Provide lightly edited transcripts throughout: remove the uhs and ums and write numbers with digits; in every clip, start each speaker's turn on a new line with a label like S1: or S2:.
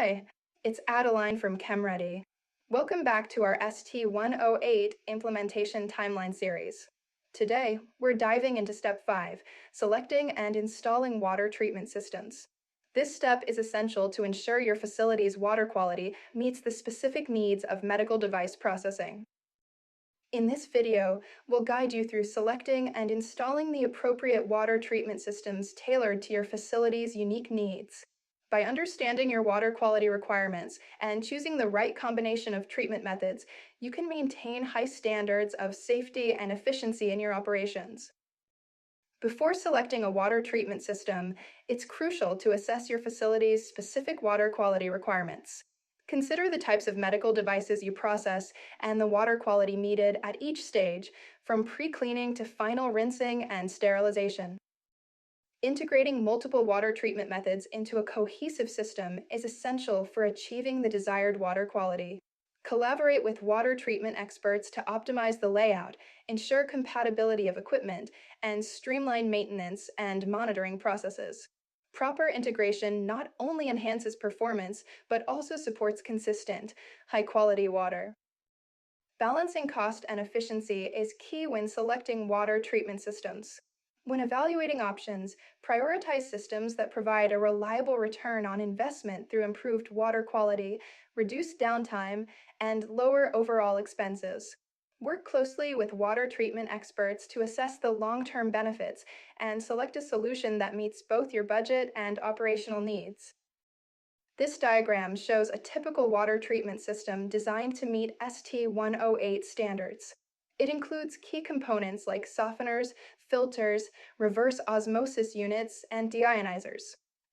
S1: Hi, it's Adeline from GetChemREADY. Welcome back to our ST108 implementation timeline series. Today, we're diving into Step 5, selecting and installing water treatment systems. This step is essential to ensure your facility's water quality meets the specific needs of medical device processing. In this video, we'll guide you through selecting and installing the appropriate water treatment systems tailored to your facility's unique needs. By understanding your water quality requirements and choosing the right combination of treatment methods, you can maintain high standards of safety and efficiency in your operations. Before selecting a water treatment system, it's crucial to assess your facility's specific water quality requirements. Consider the types of medical devices you process and the water quality needed at each stage, from pre-cleaning to final rinsing and sterilization. Integrating multiple water treatment methods into a cohesive system is essential for achieving the desired water quality. Collaborate with water treatment experts to optimize the layout, ensure compatibility of equipment, and streamline maintenance and monitoring processes. Proper integration not only enhances performance, but also supports consistent, high-quality water. Balancing cost and efficiency is key when selecting water treatment systems. When evaluating options, prioritize systems that provide a reliable return on investment through improved water quality, reduced downtime, and lower overall expenses. Work closely with water treatment experts to assess the long-term benefits and select a solution that meets both your budget and operational needs. This diagram shows a typical water treatment system designed to meet ST108 standards. It includes key components like softeners, filters, reverse osmosis units, and deionizers.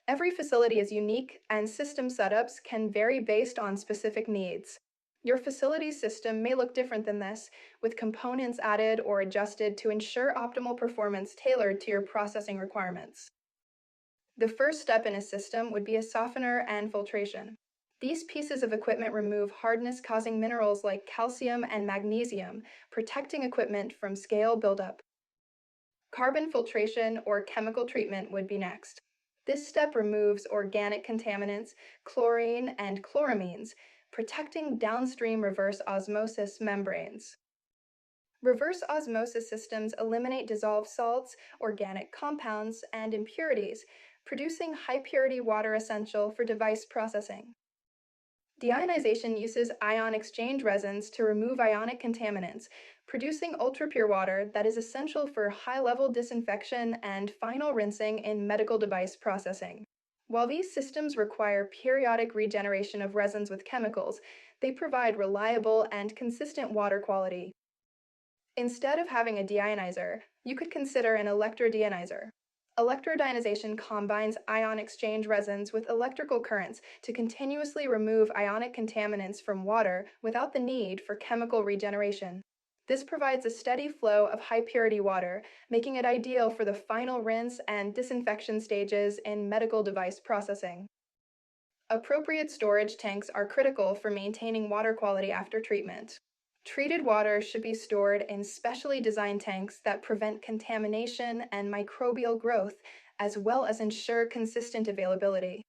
S1: Every facility is unique, and system setups can vary based on specific needs. Your facility's system may look different than this, with components added or adjusted to ensure optimal performance tailored to your processing requirements. The first step in a system would be a softener and filtration. These pieces of equipment remove hardness-causing minerals like calcium and magnesium, protecting equipment from scale buildup. Carbon filtration or chemical treatment would be next. This step removes organic contaminants, chlorine and chloramines, protecting downstream reverse osmosis membranes. Reverse osmosis systems eliminate dissolved salts, organic compounds, and impurities, producing high-purity water essential for device processing. Deionization uses ion exchange resins to remove ionic contaminants, producing ultra-pure water that is essential for high-level disinfection and final rinsing in medical device processing. While these systems require periodic regeneration of resins with chemicals, they provide reliable and consistent water quality. Instead of having a deionizer, you could consider an electrodeionizor. Electrodeionization combines ion exchange resins with electrical currents to continuously remove ionic contaminants from water without the need for chemical regeneration. This provides a steady flow of high-purity water, making it ideal for the final rinse and disinfection stages in medical device processing. Appropriate storage tanks are critical for maintaining water quality after treatment. Treated water should be stored in specially designed tanks that prevent contamination and microbial growth, as well as ensure consistent availability.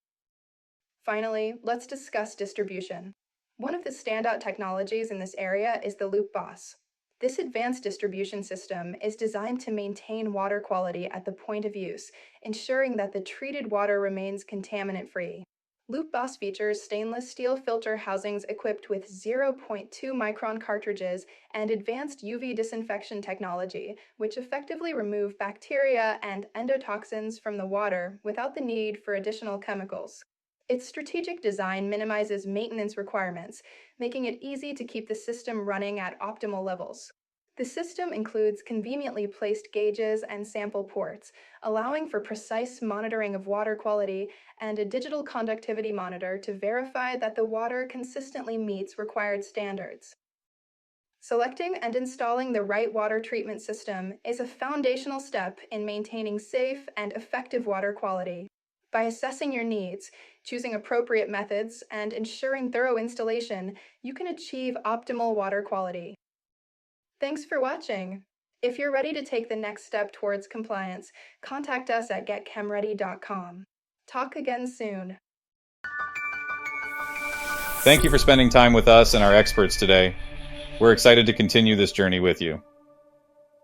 S1: Finally, let's discuss distribution. One of the standout technologies in this area is the Loop Boss. This advanced distribution system is designed to maintain water quality at the point of use, ensuring that the treated water remains contaminant-free. Loop Boss features stainless steel filter housings equipped with 0.2 micron cartridges and advanced UV disinfection technology, which effectively remove bacteria and endotoxins from the water without the need for additional chemicals. Its strategic design minimizes maintenance requirements, making it easy to keep the system running at optimal levels. The system includes conveniently placed gauges and sample ports, allowing for precise monitoring of water quality and a digital conductivity monitor to verify that the water consistently meets required standards. Selecting and installing the right water treatment system is a foundational step in maintaining safe and effective water quality. By assessing your needs, choosing appropriate methods, and ensuring thorough installation, you can achieve optimal water quality. Thanks for watching. If you're ready to take the next step towards compliance, contact us at GetChemREADY.com. Talk again soon.
S2: Thank you for spending time with us and our experts today. We're excited to continue this journey with you.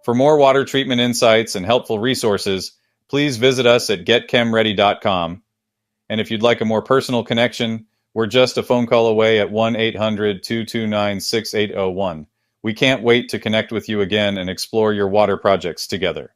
S2: For more water treatment insights and helpful resources, please visit us at GetChemREADY.com. And if you'd like a more personal connection, we're just a phone call away at 1-800-229-6801. We can't wait to connect with you again and explore your water projects together.